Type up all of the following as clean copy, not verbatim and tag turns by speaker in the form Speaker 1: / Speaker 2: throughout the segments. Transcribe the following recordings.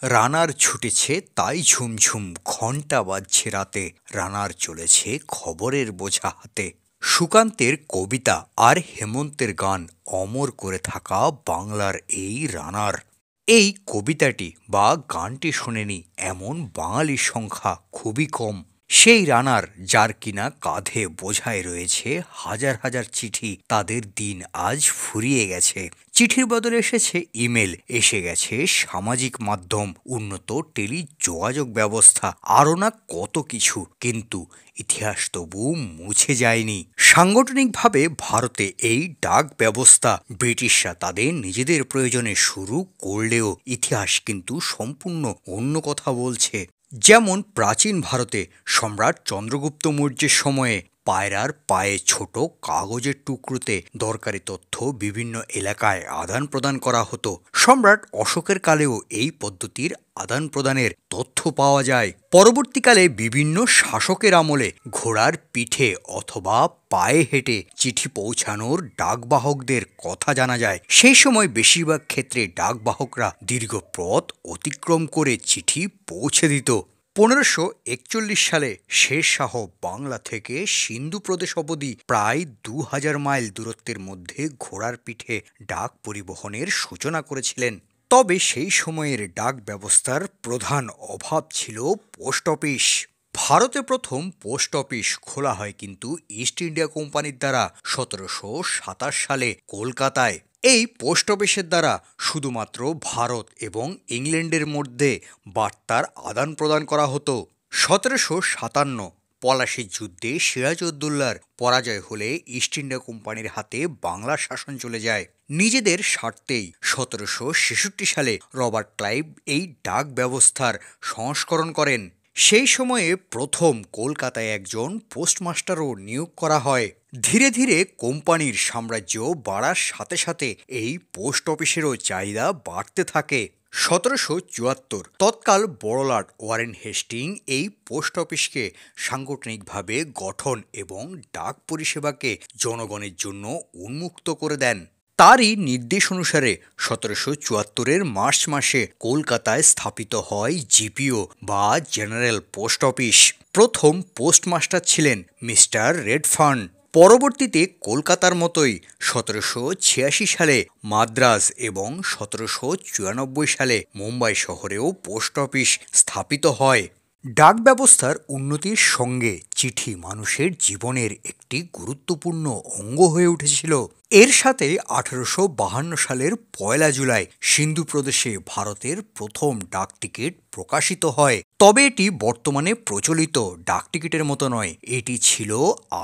Speaker 1: রানার ছুটেছে তাই ঝুমঝুম ঘণ্টা বাজছে রাতে, রানার চলেছে খবরের বোঝা হাতে। সুকান্তের কবিতা আর হেমন্তের গান অমর করে থাকা বাংলার এই রানার। এই কবিতাটি বা গানটি শোনেনি এমন বাঙালির সংখ্যা খুবই কম। সেই রানার যার কিনা কাঁধে বোঝায় রয়েছে হাজার হাজার চিঠি, তাদের দিন আজ ফুরিয়ে গেছে। চিঠির বদলে এসেছে ইমেল, এসে গেছে সামাজিক মাধ্যম, উন্নত টেলি যোগাযোগ ব্যবস্থা, আরও না কত কিছু। কিন্তু ইতিহাস তবু মুছে যায়নি। সাংগঠনিকভাবে ভারতে এই ডাক ব্যবস্থা ব্রিটিশরা তাদের নিজেদের প্রয়োজনে শুরু করলেও ইতিহাস কিন্তু সম্পূর্ণ অন্য কথা বলছে। যেমন প্রাচীন ভারতে সম্রাট চন্দ্রগুপ্ত মৌর্যের সময়ে পায়রার পায়ে ছোট কাগজের টুকরোতে দরকারি তথ্য বিভিন্ন এলাকায় আদান প্রদান করা হতো। সম্রাট অশোকের কালেও এই পদ্ধতির আদান প্রদানের তথ্য পাওয়া যায়। পরবর্তীকালে বিভিন্ন শাসকের আমলে ঘোড়ার পিঠে অথবা পায়ে হেঁটে চিঠি পৌঁছানোর ডাকবাহকদের কথা জানা যায়। সেই সময় বেশিরভাগ ক্ষেত্রে ডাকবাহকরা দীর্ঘ পথ অতিক্রম করে চিঠি পৌঁছে দিত। 1541 সালে শের শাহ বাংলা থেকে সিন্ধু প্রদেশ অবধি প্রায় 2000 মাইল দূরত্বের মধ্যে ঘোড়ার পিঠে ডাক পরিবহনের সূচনা করেছিলেন। তবে সেই সময়ের ডাক ব্যবস্থার প্রধান অভাব ছিল পোস্ট অফিস। ভারতে প্রথম পোস্ট অফিস খোলা হয় কিন্তু ইস্ট ইন্ডিয়া কোম্পানির দ্বারা 1727 সালে কলকাতায়। এই পোস্ট অফিসের দ্বারা শুধুমাত্র ভারত এবং ইংল্যান্ডের মধ্যে বার্তার আদান প্রদান করা হতো। 1757 পলাশির যুদ্ধে সিরাজউদ্দৌলার পরাজয় হলে ইস্ট ইন্ডিয়া কোম্পানির হাতে বাংলার শাসন চলে যায়। নিজেদের স্বার্থেই 1766 সালে রবার্ট ক্লাইভ এই ডাক ব্যবস্থার সংস্করণ করেন। সেই সময়ে প্রথম কলকাতায় একজন পোস্টমাস্টারও নিয়োগ করা হয়। ধীরে ধীরে কোম্পানির সাম্রাজ্য বাড়ার সাথে সাথে এই পোস্ট অফিসেরও চাহিদা বাড়তে থাকে। 1774 তৎকাল বড়লাট ওয়ারেন হেস্টিং এই পোস্ট অফিসকে সাংগঠনিকভাবে গঠন এবং ডাক পরিষেবাকে জনগণের জন্য উন্মুক্ত করে দেন। তারই নির্দেশ অনুসারে 1774 মার্চ মাসে কলকাতায় স্থাপিত হয় জিপিও বা জেনারেল পোস্ট অফিস। প্রথম পোস্টমাস্টার ছিলেন মিস্টার রেডফার্ন। পরবর্তীতে কলকাতার মতোই 1786 সালে মাদ্রাজ এবং 1794 সালে মুম্বাই শহরেও পোস্ট অফিস স্থাপিত হয়। ডাক ব্যবস্থার উন্নতির সঙ্গে চিঠি মানুষের জীবনের একটি গুরুত্বপূর্ণ অঙ্গ হয়ে উঠেছিল। এর সাথে 1852 সালের 1 জুলাই সিন্ধু প্রদেশে ভারতের প্রথম ডাক টিকিট প্রকাশিত হয়। তবে এটি বর্তমানে প্রচলিত ডাক টিকিটের মতো নয়। এটি ছিল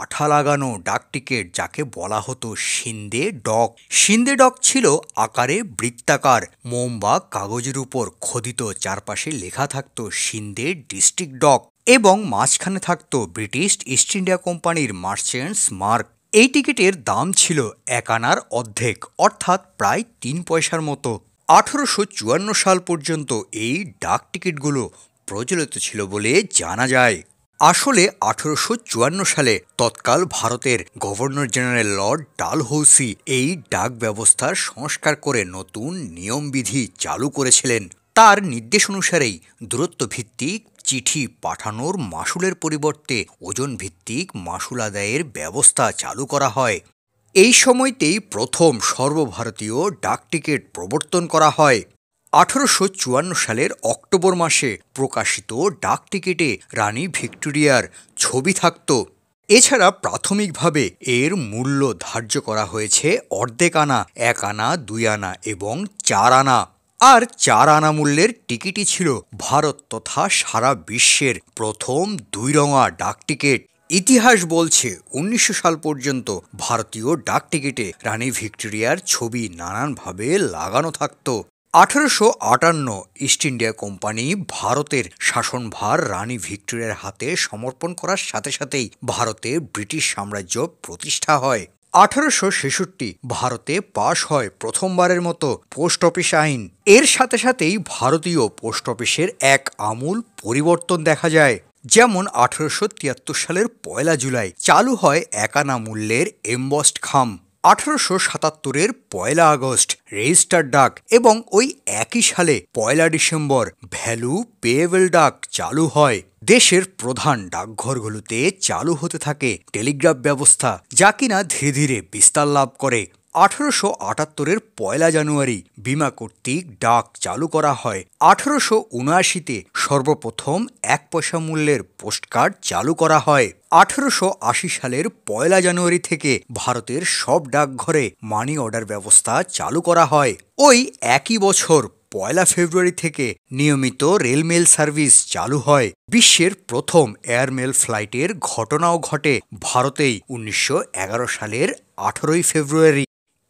Speaker 1: আঠা লাগানো ডাক টিকিট, যাকে বলা হতো সিন্ধে ডক। সিন্ধে ডক ছিল আকারে বৃত্তাকার, মোম বা কাগজের উপর খোদিত, চারপাশে লেখা থাকতো সিন্ধে ডিস্ট্রিক্ট ডক এবং মাঝখানে থাকতো ব্রিটিশ ইস্ট ইন্ডিয়া কোম্পানির মার্চেন্টস মার্ক। এই টিকিটের দাম ছিল 1 আনার অর্ধেক, অর্থাৎ প্রায় 3 পয়সার মতো। 1854 সাল পর্যন্ত এই ডাক টিকিটগুলো প্রচলিত ছিল বলে জানা যায়। আসলে 1854 সালে তৎকাল ভারতের গভর্নর জেনারেল লর্ড ডালহৌসি এই ডাক ব্যবস্থার সংস্কার করে নতুন নিয়মবিধি চালু করেছিলেন। তার নির্দেশ অনুসারেই দূরত্ব ভিত্তিক চিঠি পাঠানোর মাসুলের পরিবর্তে ওজন ভিত্তিক মাসুল আদায়ের ব্যবস্থা চালু করা হয়। এই সময়তেই প্রথম সর্বভারতীয় ডাক টিকিট প্রবর্তন করা হয়। 1854 সালের অক্টোবর মাসে প্রকাশিত ডাক টিকিটে রানী ভিক্টোরিয়ার ছবি থাকত। এছাড়া প্রাথমিকভাবে এর মূল্য ধার্য করা হয়েছে অর্ধেক আনা, 1 আনা, 2 আনা এবং 4 আনা। আর 4 আনা মূল্যের টিকিটই ছিল ভারত তথা সারা বিশ্বের প্রথম 2 রঙা ডাক টিকিট। ইতিহাস বলছে 1900 সাল পর্যন্ত ভারতীয় ডাক টিকিটে রানী ভিক্টোরিয়ার ছবি নানানভাবে লাগানো থাকত। 1858 ইস্ট ইন্ডিয়া কোম্পানি ভারতের শাসনভার রানী ভিক্টোরিয়ার হাতে সমর্পণ করার সাথে সাথেই ভারতে ব্রিটিশ সাম্রাজ্য প্রতিষ্ঠা হয়। 1866 ভারতে পাশ হয় প্রথমবারের মতো পোস্ট অফিস আইন। এর সাথে সাথেই ভারতীয় পোস্ট অফিসের এক আমূল পরিবর্তন দেখা যায়। যেমন 1873 সালের 1 জুলাই চালু হয় 1 আনা মূল্যের এমবসড খাম। 1877-এর 1 আগস্ট রেজিস্টার ডাক এবং ওই একই সালে 1 ডিসেম্বর ভ্যালু পেয়েবল ডাক চালু হয়। দেশের প্রধান ডাকঘরগুলোতে চালু হতে থাকে টেলিগ্রাফ ব্যবস্থা, যা কিনা ধীরে ধীরে বিস্তার লাভ করে। 1878-এর 1 জানুয়ারি বিমা কর্তৃক ডাক চালু করা হয়। 1879-তে সর্বপ্রথম 1 পয়সা মূল্যের পোস্টকার্ড চালু করা হয়। 1880 সালের 1 জানুয়ারি থেকে ভারতের সব ডাকঘরে মানি অর্ডার ব্যবস্থা চালু করা হয়। ওই একই বছর 1 ফেব্রুয়ারি থেকে নিয়মিত রেলমেল সার্ভিস চালু হয়। বিশ্বের প্রথম এয়ারমেল ফ্লাইটের ঘটনাও ঘটে ভারতেই 1911 সালের 18 ফেব্রুয়ারি।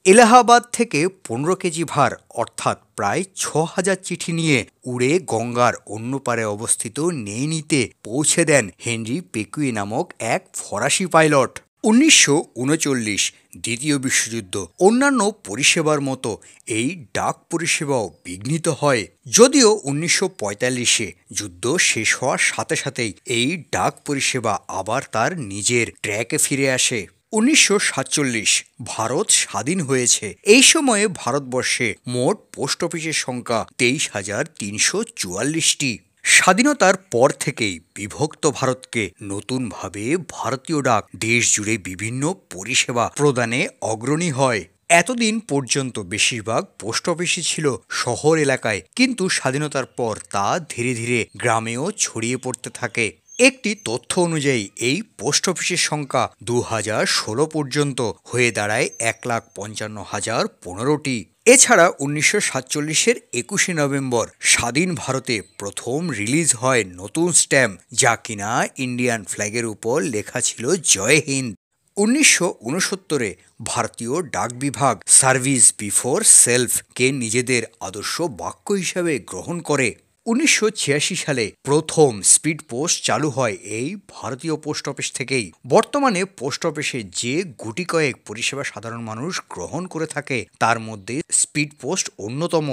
Speaker 1: এলাহাবাদ থেকে 15 কেজি ভার অর্থাৎ প্রায় 6000 চিঠি নিয়ে উড়ে গঙ্গার অন্য পারে অবস্থিত নেইনিতে পৌঁছে দেন হেনরি পেকুয়ে নামক এক ফরাসি পাইলট। 1939 দ্বিতীয় বিশ্বযুদ্ধ অন্যান্য পরিষেবার মতো এই ডাক পরিষেবাও বিঘ্নিত হয়। যদিও 1945-এ যুদ্ধ শেষ হওয়ার সাথে সাথেই এই ডাক পরিষেবা আবার তার নিজের ট্র্যাকে ফিরে আসে। 1947 ভারত স্বাধীন হয়েছে। এই সময়ে ভারতবর্ষে মোট পোস্ট অফিসের সংখ্যা 23,344টি। স্বাধীনতার পর থেকেই বিভক্ত ভারতকে নতুনভাবে ভারতীয় ডাক দেশ জুড়ে বিভিন্ন পরিষেবা প্রদানে অগ্রণী হয়। এতদিন পর্যন্ত বেশিরভাগ পোস্ট অফিসই ছিল শহর এলাকায়, কিন্তু স্বাধীনতার পর তা ধীরে ধীরে গ্রামেও ছড়িয়ে পড়তে থাকে। একটি তথ্য অনুযায়ী এই পোস্ট অফিসের সংখ্যা 2016 পর্যন্ত হয়ে দাঁড়ায় 1,55,015টি। এছাড়া 1947-এর 21শে নভেম্বর স্বাধীন ভারতে প্রথম রিলিজ হয় নতুন স্ট্যাম্প, যা কিনা ইন্ডিয়ান ফ্ল্যাগের উপর লেখা ছিল জয় হিন্দ। 1969-এ ভারতীয় ডাক বিভাগ সার্ভিস বিফোর সেলফ কে নিজেদের আদর্শ বাক্য হিসাবে গ্রহণ করে। 1986 সালে প্রথম স্পিড পোস্ট চালু হয় এই ভারতীয় পোস্ট অফিস থেকেই। বর্তমানে পোস্ট অফিসে যে গুটি কয়েক পরিষেবা সাধারণ মানুষ গ্রহণ করে থাকে, তার মধ্যে স্পিড পোস্ট অন্যতম।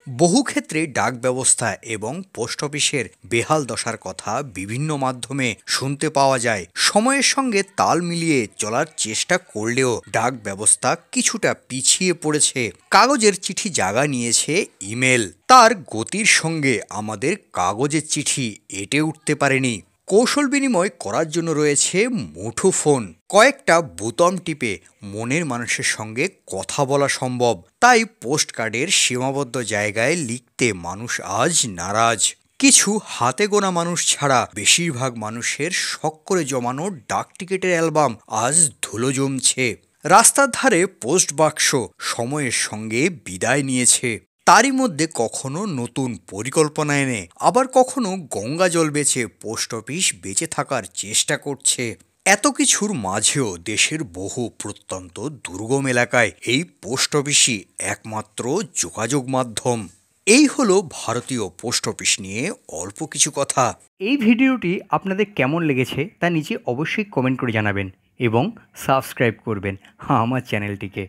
Speaker 1: বহু ক্ষেত্রে ডাক ব্যবস্থা এবং পোস্ট অফিসের বেহাল দশার কথা বিভিন্ন মাধ্যমে শুনতে পাওয়া যায়। সময়ের সঙ্গে তাল মিলিয়ে চলার চেষ্টা করলেও ডাক ব্যবস্থা কিছুটা পিছিয়ে পড়েছে। কাগজের চিঠি জায়গা নিয়েছে ইমেল। তার গতির সঙ্গে আমাদের কাগজের চিঠি এঁটে উঠতে পারেনি। কৌশল বিনিময় করার জন্য রয়েছে মুঠোফোন। কয়েকটা বোতাম টিপে মনের মানুষের সঙ্গে কথা বলা সম্ভব। তাই পোস্ট কার্ডের সীমাবদ্ধ জায়গায় লিখতে মানুষ আজ নারাজ। কিছু হাতে গোনা মানুষ ছাড়া বেশিরভাগ মানুষের শখ করে জমানো ডাক টিকিটের অ্যালবাম আজ ধুলো জমছে। রাস্তার ধারে পোস্ট বাক্স সময়ের সঙ্গে বিদায় নিয়েছে। তারই মধ্যে কখনো নতুন পরিকল্পনা এনে আবার কখনো গঙ্গা জল বেচে পোস্ট অফিস বেঁচে থাকার চেষ্টা করছে। এত কিছুর মাঝেও দেশের বহু প্রত্যন্ত দুর্গম এলাকায় এই পোস্ট অফিসই একমাত্র যোগাযোগ মাধ্যম। এই হলো ভারতীয় পোস্ট অফিস নিয়ে অল্প কিছু কথা।
Speaker 2: এই ভিডিওটি আপনাদের কেমন লেগেছে তা নিচে অবশ্যই কমেন্ট করে জানাবেন এবং সাবস্ক্রাইব করবেন আমার চ্যানেলটিকে।